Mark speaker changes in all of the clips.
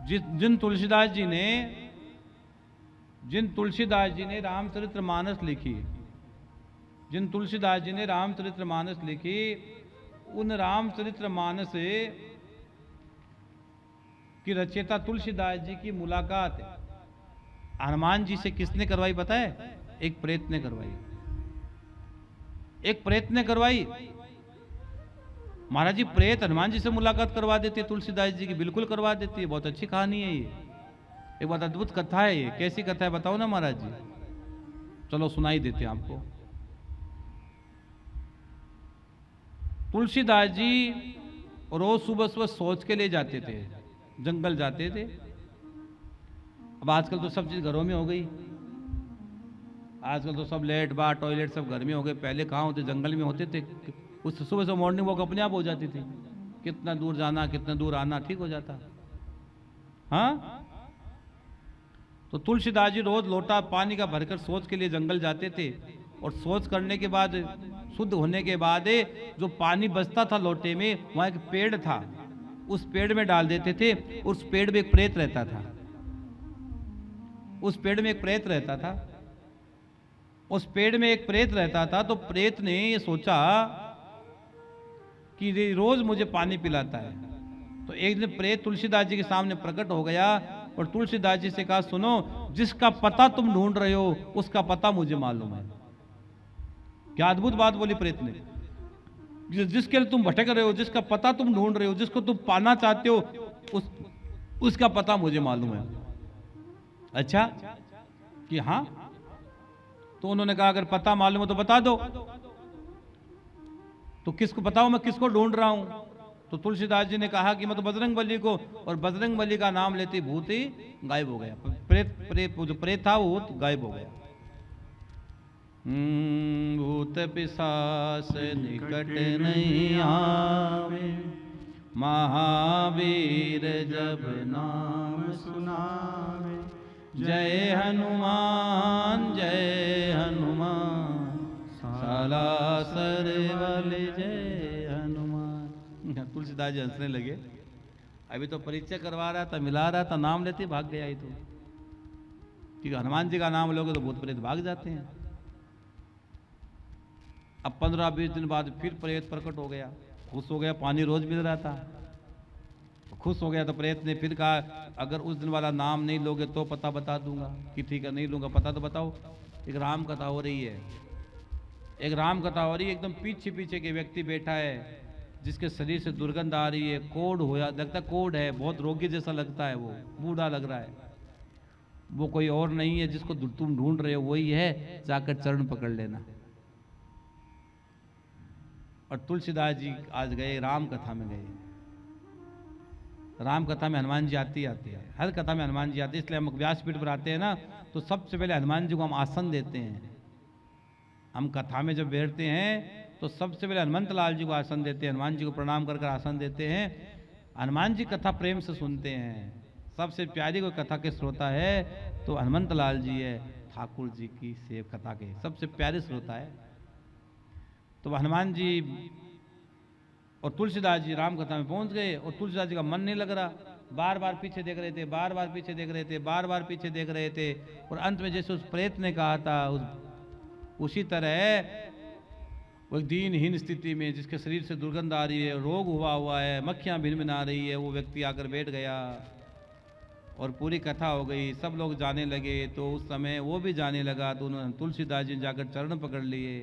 Speaker 1: जिन तुलसीदास जी ने रामचरितमानस लिखी, जिन तुलसीदास जी ने रामचरितमानस लिखी, उन रामचरितमानस की रचयिता तुलसीदास जी की मुलाकात हनुमान जी से किसने करवाई पता है? एक प्रेत ने करवाई। एक प्रेत ने करवाई। महाराज जी प्रेत हनुमान जी से मुलाकात करवा देती है तुलसीदास जी की, बिल्कुल करवा देती है। बहुत अच्छी कहानी है ये, एक बहुत अद्भुत कथा है ये। कैसी कथा है बताओ ना महाराज जी? चलो सुनाई देते हैं आपको। तुलसीदास जी रोज सुबह सुबह सोच के ले जाते थे, जंगल जाते थे। अब आजकल तो सब चीज घरों में हो गई, आजकल तो सब लेट बार टॉयलेट सब घर में हो गए। पहले कहाँ होते? जंगल में होते थे। उस सुबह से मॉर्निंग वॉक अपने आप हो जाती थी, कितना दूर जाना कितना दूर आना ठीक हो जाता। हाँ, तो तुलसीदास जी रोज लोटा पानी का भरकर सोच के लिए जंगल जाते थे, और सोच करने के बाद शुद्ध होने के बाद जो पानी बचता था लोटे में, वहां एक पेड़ था, उस पेड़ में डाल देते थे। उस पेड़ में एक प्रेत रहता था, उस पेड़ में एक प्रेत रहता था, उस पेड़ में एक प्रेत रहता था। तो प्रेत ने ये सोचा कि ये रोज मुझे पानी पिलाता है। तो एक दिन प्रेत तुलसीदास जी के सामने प्रकट हो गया और तुलसीदास जी से कहा, सुनो, जिसका पता तुम ढूंढ रहे हो उसका पता मुझे मालूम है। क्या अद्भुत बात बोली प्रेत ने। जिसके लिए तुम भटक रहे हो, जिसका पता तुम ढूंढ रहे हो, जिसको तुम पाना चाहते हो, उसका पता मुझे मालूम है। अच्छा कि हाँ? तो उन्होंने कहा अगर पता मालूम है तो बता दो। तो किसको बताओ, मैं किसको ढूंढ रहा हूं? तो तुलसीदास जी ने कहा कि मैं तो बजरंगबली को, और बजरंगबली का नाम लेते भूत ही गायब हो गया। जो प्रेत था वो गायब हो गया। भूत पिशाच निकट नहीं आवे, महावीर जब नाम सुनावे। जय हनुमान जय हनुमान, सालासर वाले जय हनुमान। तुलसीदास जी हंसने लगे। अभी तो परिचय करवा रहा था, मिला रहा था, नाम लेते भाग गया। ही तो क्योंकि हनुमान जी का नाम लोगे तो भूत प्रेत भाग जाते हैं। अब 15-20 दिन बाद फिर प्रेत प्रकट हो गया, खुश हो गया, पानी रोज मिल रहा था, खुश हो गया। तो प्रेत ने फिर कहा, अगर उस दिन वाला नाम नहीं लोगे तो पता बता दूंगा। कि ठीक है, नहीं लूंगा, पता तो बताओ। एक राम कथा हो रही है, एक राम कथा हो रही है। एकदम पीछे पीछे के व्यक्ति बैठा है, जिसके शरीर से दुर्गंध आ रही है, कोढ़ होया लगता, कोढ़ है, बहुत रोगी जैसा लगता है, वो बूढ़ा लग रहा है। वो कोई और नहीं है, जिसको तुम ढूंढ रहे हो वही है, जाकर चरण पकड़ लेना। और तुलसीदास जी आज गए, राम कथा में गए। राम कथा में हनुमान जी आती है, हर कथा में हनुमान जी आते हैं। इसलिए हम व्यासपीठ पर आते हैं ना, तो सबसे पहले हनुमान जी को हम आसन देते हैं। हम कथा में जब बैठते हैं तो सबसे पहले हनुमंत लाल जी को आसन देते हैं, हनुमान जी को प्रणाम कर आसन देते हैं। हनुमान जी कथा प्रेम से सुनते हैं। सबसे प्यारी कोई कथा के श्रोता है तो हनुमंत लाल जी है, ठाकुर जी की सेव कथा के सबसे प्यारे श्रोता है। तो हनुमान जी और तुलसीदास जी राम कथा में पहुंच गए, और तुलसीदास जी का मन नहीं लग रहा, बार बार पीछे देख रहे थे, बार बार पीछे देख रहे थे, बार बार पीछे देख रहे थे। और अंत में जैसे उस प्रेत ने कहा था, उसी तरह वो दीनहीन स्थिति में, जिसके शरीर से दुर्गंध आ रही है, रोग हुआ है, मक्खियां भिनभिना रही है, वो व्यक्ति आकर बैठ गया और पूरी कथा हो गई। सब लोग जाने लगे, तो उस समय वो भी जाने लगा। तो उन्होंने तुलसीदास जी जाकर चरण पकड़ लिए,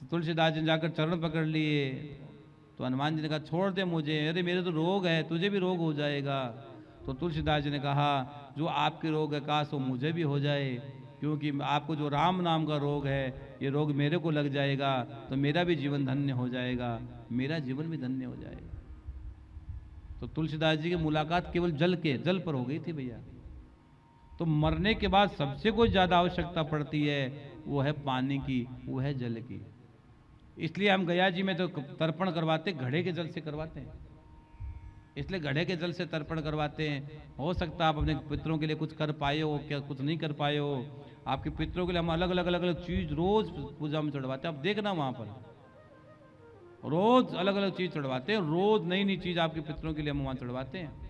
Speaker 1: तुलसीदास जी जाकर चरण पकड़ लिए। तो हनुमान जी ने कहा, छोड़ दे मुझे, अरे मेरे तो रोग है, तुझे भी रोग हो जाएगा। तो तुलसीदास जी ने कहा, जो आपके रोग है काश वो मुझे भी हो जाए, क्योंकि आपको जो राम नाम का रोग है, ये रोग मेरे को लग जाएगा तो मेरा भी जीवन धन्य हो जाएगा, मेरा जीवन भी धन्य हो जाएगा। तो तुलसीदास जी की मुलाकात केवल जल पर हो गई थी भैया। तो मरने के बाद सबसे कोई ज्यादा आवश्यकता पड़ती है, वो है पानी की, वो है जल की। इसलिए हम गया जी में तो तर्पण करवाते घड़े के जल से करवाते हैं, इसलिए घड़े के जल से तर्पण करवाते हैं। हो सकता है आप अपने पितरों के लिए कुछ कर पाए हो, क्या कुछ नहीं कर पाए हो। आपके पितरों के लिए हम अलग अलग चीज रोज पूजा में चढ़वाते हैं। आप देखना वहां पर रोज अलग अलग चीज चढ़वाते हैं, रोज नई नई चीज आपके पितरों के लिए हम वहां चढ़वाते हैं।